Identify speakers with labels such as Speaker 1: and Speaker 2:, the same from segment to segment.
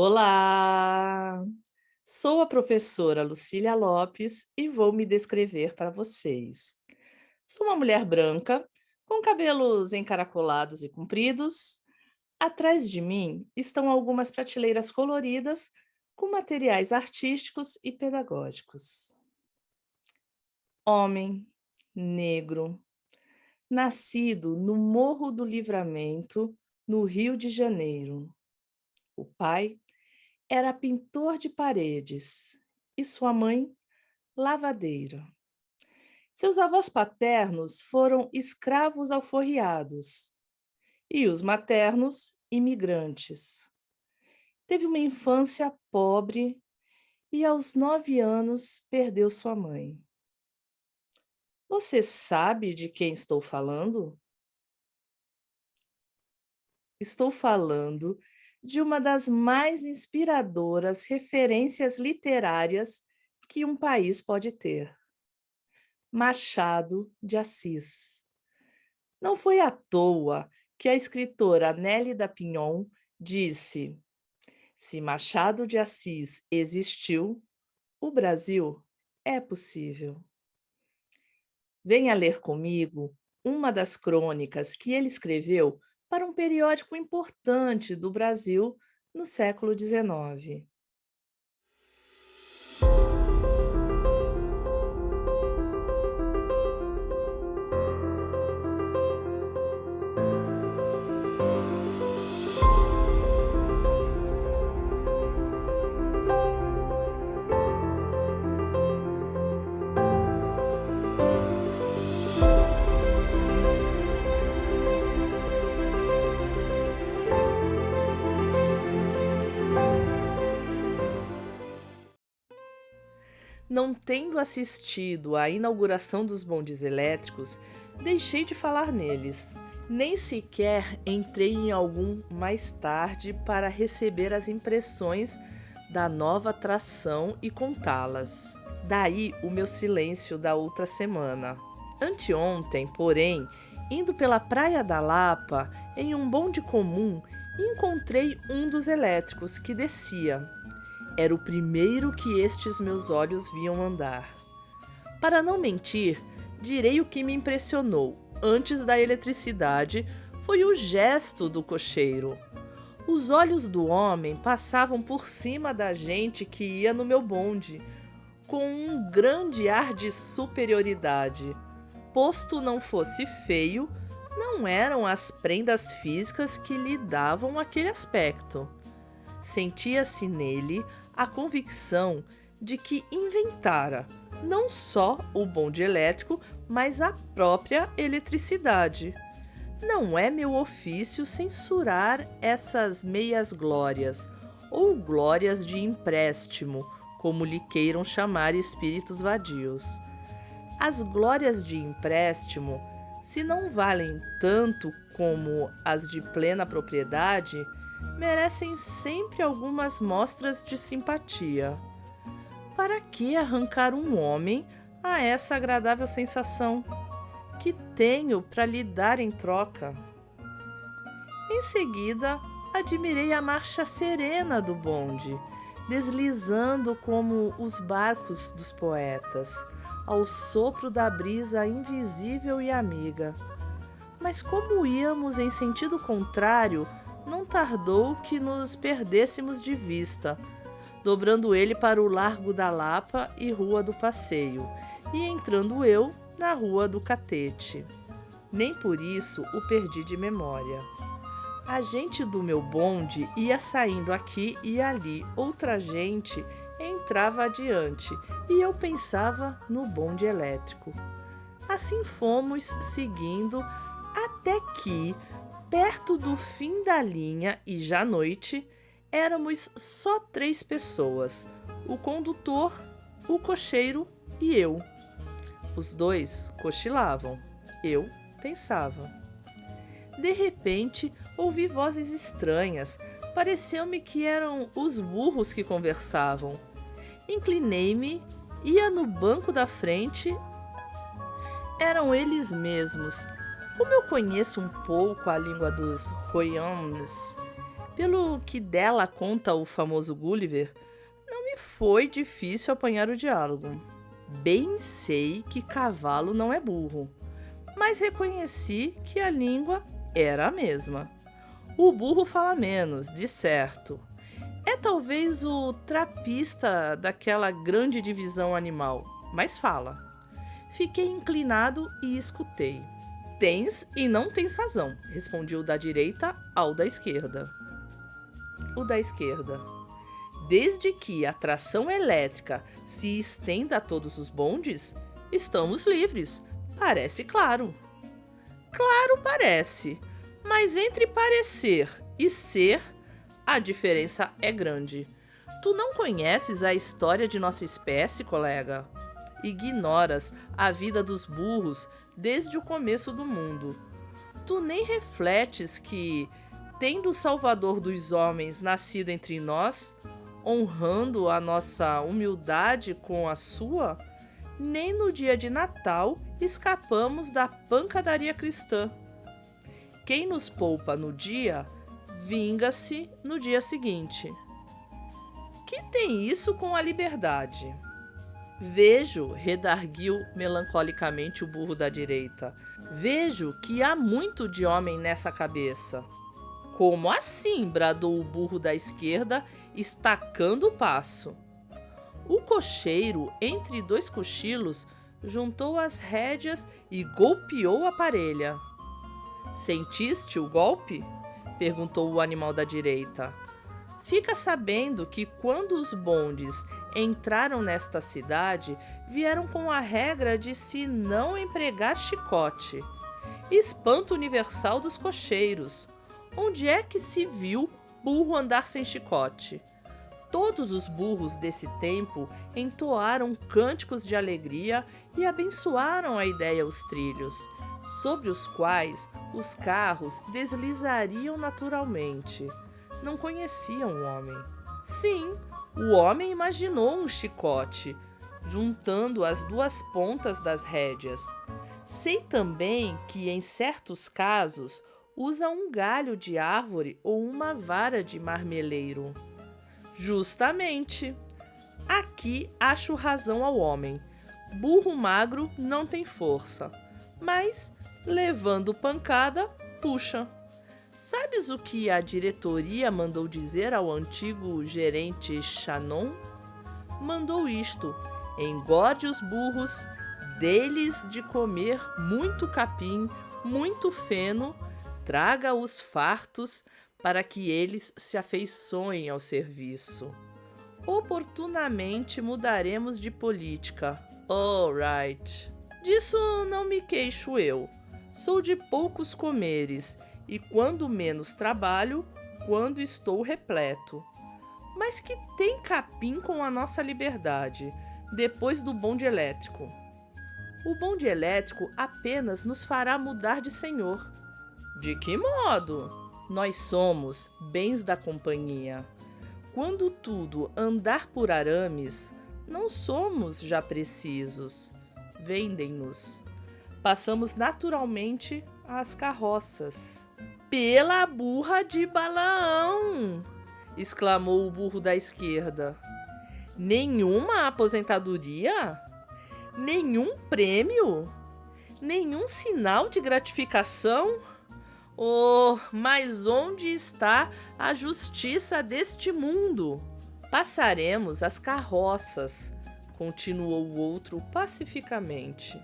Speaker 1: Olá! Sou a professora Lucília Lopes e vou me descrever para vocês. Sou uma mulher branca, com cabelos encaracolados e compridos. Atrás de mim estão algumas prateleiras coloridas com materiais artísticos e pedagógicos. Homem, negro, nascido no Morro do Livramento, no Rio de Janeiro. O pai era pintor de paredes e sua mãe, lavadeira. Seus avós paternos foram escravos alforriados e os maternos, imigrantes. Teve uma infância pobre e, aos 9 anos, perdeu sua mãe. Você sabe de quem estou falando? Estou falando de uma das mais inspiradoras referências literárias que um país pode ter. Machado de Assis. Não foi à toa que a escritora Nélida Pinhon disse: se Machado de Assis existiu, o Brasil é possível. Venha ler comigo uma das crônicas que ele escreveu para um periódico importante do Brasil no século XIX. Não tendo assistido à inauguração dos bondes elétricos, deixei de falar neles. Nem sequer entrei em algum mais tarde para receber as impressões da nova atração e contá-las. Daí o meu silêncio da outra semana. Anteontem, porém, indo pela Praia da Lapa, em um bonde comum, encontrei um dos elétricos que descia. Era o primeiro que estes meus olhos viam andar. Para não mentir, direi o que me impressionou antes da eletricidade foi o gesto do cocheiro. Os olhos do homem passavam por cima da gente que ia no meu bonde, com um grande ar de superioridade. Posto não fosse feio, não eram as prendas físicas que lhe davam aquele aspecto. Sentia-se nele a convicção de que inventara não só o bonde elétrico, mas a própria eletricidade. Não é meu ofício censurar essas meias-glórias, ou glórias de empréstimo, como lhe queiram chamar espíritos vadios. As glórias de empréstimo, se não valem tanto como as de plena propriedade, merecem sempre algumas mostras de simpatia. Para que arrancar um homem a essa agradável sensação? Que tenho para lhe dar em troca? Em seguida, admirei a marcha serena do bonde, deslizando como os barcos dos poetas, ao sopro da brisa invisível e amiga. Mas como íamos em sentido contrário, não tardou que nos perdêssemos de vista, dobrando ele para o Largo da Lapa e Rua do Passeio, e entrando eu na Rua do Catete. Nem por isso o perdi de memória. A gente do meu bonde ia saindo aqui e ali, outra gente entrava adiante, e eu pensava no bonde elétrico. Assim fomos seguindo até que, perto do fim da linha e já noite, éramos só 3 pessoas: o condutor, o cocheiro e eu. Os 2 cochilavam, eu pensava. De repente, ouvi vozes estranhas. Pareceu-me que eram os burros que conversavam. Inclinei-me, ia no banco da frente. Eram eles mesmos. Como eu conheço um pouco a língua dos Royans, Pelo que dela conta o famoso Gulliver, não me foi difícil apanhar o diálogo. Bem sei que cavalo não é burro, mas reconheci que a língua era a mesma. O burro fala menos, de certo. É talvez o trapista daquela grande divisão animal, mas fala. Fiquei inclinado e escutei. Tens e não tens razão, respondi o da direita ao da esquerda. O da esquerda. Desde que a tração elétrica se estenda a todos os bondes, estamos livres. Parece claro. Claro parece, mas entre parecer e ser, a diferença é grande. Tu não conheces a história de nossa espécie, colega? Ignoras a vida dos burros desde o começo do mundo. Tu nem refletes que, tendo o Salvador dos homens nascido entre nós, honrando a nossa humildade com a sua, nem no dia de Natal escapamos da pancadaria cristã. Quem nos poupa no dia, vinga-se no dia seguinte. Que tem isso com a liberdade? Vejo, redarguiu melancolicamente o burro da direita. Vejo que há muito de homem nessa cabeça. Como assim? Bradou o burro da esquerda, estacando o passo. O cocheiro, entre dois cochilos, juntou as rédeas e golpeou a parelha. Sentiste o golpe? Perguntou o animal da direita. Fica sabendo que quando os bondes entraram nesta cidade, vieram com a regra de se não empregar chicote. Espanto universal dos cocheiros. Onde é que se viu burro andar sem chicote? Todos os burros desse tempo entoaram cânticos de alegria e abençoaram a ideia aos trilhos, sobre os quais os carros deslizariam naturalmente. Não conheciam o homem. Sim, o homem imaginou um chicote, juntando as duas pontas das rédeas. Sei também que, em certos casos, usa um galho de árvore ou uma vara de marmeleiro. Justamente. Aqui acho razão ao homem. Burro magro não tem força, mas, levando pancada, puxa. Sabes o que a diretoria mandou dizer ao antigo gerente Shannon? Mandou isto: engorde os burros, dê-lhes de comer muito capim, muito feno, traga-os fartos para que eles se afeiçoem ao serviço. Oportunamente mudaremos de política. All right. Disso não me queixo eu. Sou de poucos comeres, e quando menos trabalho, quando estou repleto. Mas que tem capim com a nossa liberdade, depois do bonde elétrico? O bonde elétrico apenas nos fará mudar de senhor. De que modo? Nós somos bens da companhia. Quando tudo andar por arames, não somos já precisos. Vendem-nos. Passamos naturalmente às carroças. Pela burra de Balaão! Exclamou o burro da esquerda. Nenhuma aposentadoria? Nenhum prêmio? Nenhum sinal de gratificação? Oh, mas onde está a justiça deste mundo? Passaremos as carroças, continuou o outro pacificamente,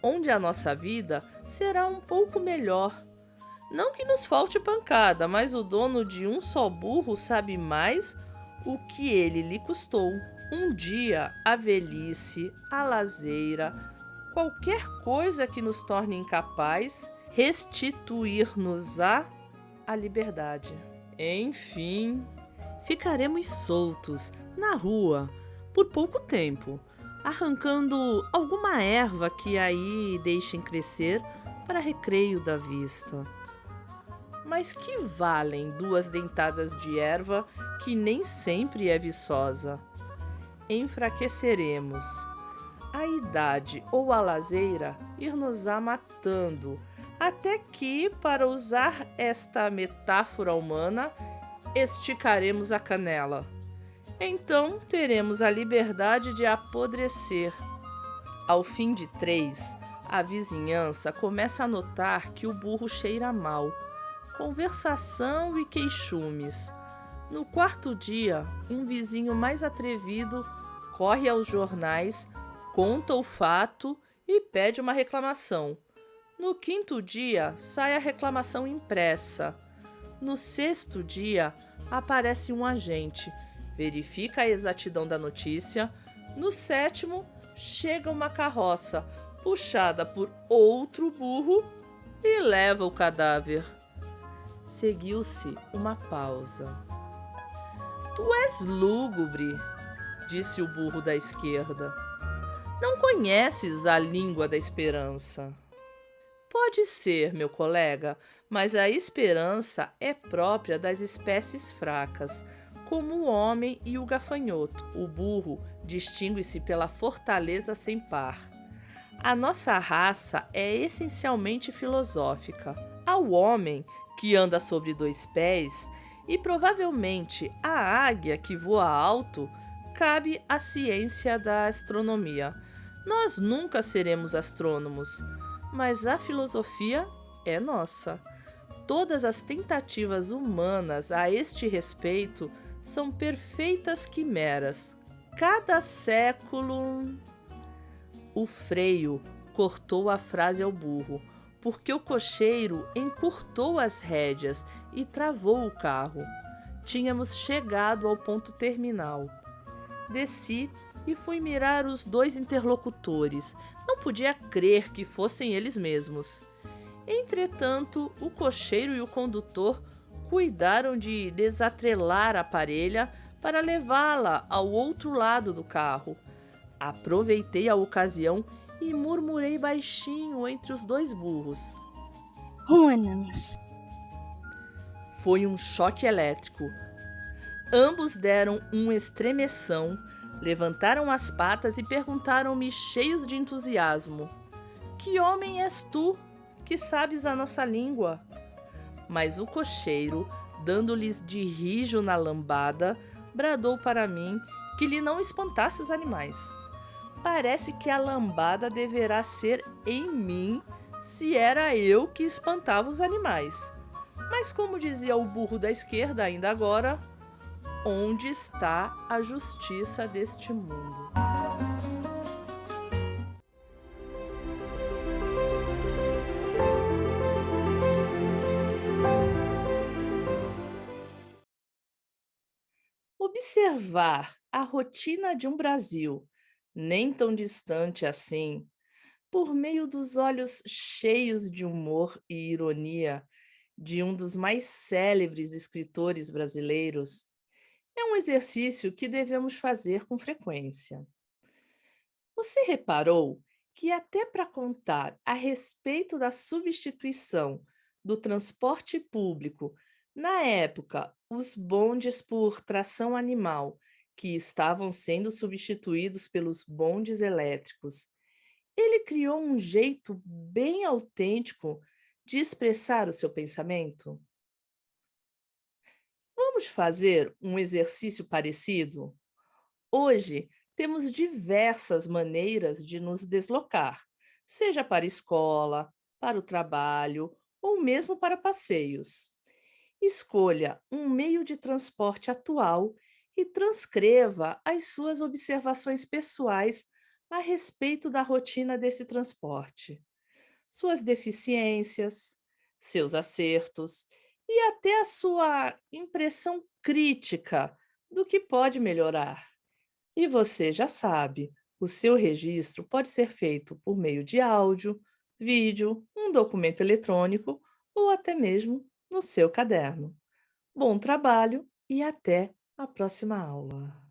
Speaker 1: onde a nossa vida será um pouco melhor. Não que nos falte pancada, mas o dono de um só burro sabe mais o que ele lhe custou. Um dia, a velhice, a lazeira, qualquer coisa que nos torne incapaz, restituir-nos-á a liberdade. Enfim, ficaremos soltos, na rua, por pouco tempo, arrancando alguma erva que aí deixem crescer para recreio da vista. Mas que valem 2 dentadas de erva que nem sempre é viçosa? Enfraqueceremos. A idade ou a lazeira ir-nos-á matando, até que, para usar esta metáfora humana, esticaremos a canela. Então teremos a liberdade de apodrecer. Ao fim de 3, a vizinhança começa a notar que o burro cheira mal. Conversação e queixumes. No quarto dia, um vizinho mais atrevido corre aos jornais, conta o fato e pede uma reclamação. No quinto dia, sai a reclamação impressa. No sexto dia, aparece um agente, verifica a exatidão da notícia. No sétimo, chega uma carroça, puxada por outro burro, e leva o cadáver. Seguiu-se uma pausa. Tu és lúgubre, disse o burro da esquerda. Não conheces a língua da esperança. Pode ser, meu colega, mas a esperança é própria das espécies fracas, como o homem e o gafanhoto. O burro distingue-se pela fortaleza sem par. A nossa raça é essencialmente filosófica. Ao homem, que anda sobre 2 pés, e provavelmente à águia que voa alto, cabe a ciência da astronomia. Nós nunca seremos astrônomos, mas a filosofia é nossa. Todas as tentativas humanas a este respeito são perfeitas quimeras. Cada século. O freio cortou a frase ao burro, porque o cocheiro encurtou as rédeas e travou o carro. Tínhamos chegado ao ponto terminal. Desci e fui mirar os 2 interlocutores. Não podia crer que fossem eles mesmos. Entretanto, o cocheiro e o condutor cuidaram de desatrelar a parelha para levá-la ao outro lado do carro. Aproveitei a ocasião e murmurei baixinho entre os 2 burros.
Speaker 2: Ruinamos.
Speaker 1: Foi um choque elétrico. Ambos deram um estremeção, levantaram as patas e perguntaram-me cheios de entusiasmo: Que homem és tu, que sabes a nossa língua? Mas o cocheiro, dando-lhes de rijo na lambada, bradou para mim que lhe não espantasse os animais. Parece que a lambada deverá ser em mim, se era eu que espantava os animais. Mas como dizia o burro da esquerda ainda agora, onde está a justiça deste mundo? Observar a rotina de um Brasil, nem tão distante assim, por meio dos olhos cheios de humor e ironia de um dos mais célebres escritores brasileiros, é um exercício que devemos fazer com frequência. Você reparou que, até para contar a respeito da substituição do transporte público, na época, os bondes por tração animal, que estavam sendo substituídos pelos bondes elétricos, ele criou um jeito bem autêntico de expressar o seu pensamento? Vamos fazer um exercício parecido? Hoje, temos diversas maneiras de nos deslocar, seja para a escola, para o trabalho ou mesmo para passeios. Escolha um meio de transporte atual e transcreva as suas observações pessoais a respeito da rotina desse transporte, suas deficiências, seus acertos e até a sua impressão crítica do que pode melhorar. E você já sabe, o seu registro pode ser feito por meio de áudio, vídeo, um documento eletrônico ou até mesmo no seu caderno. Bom trabalho e até a próxima aula!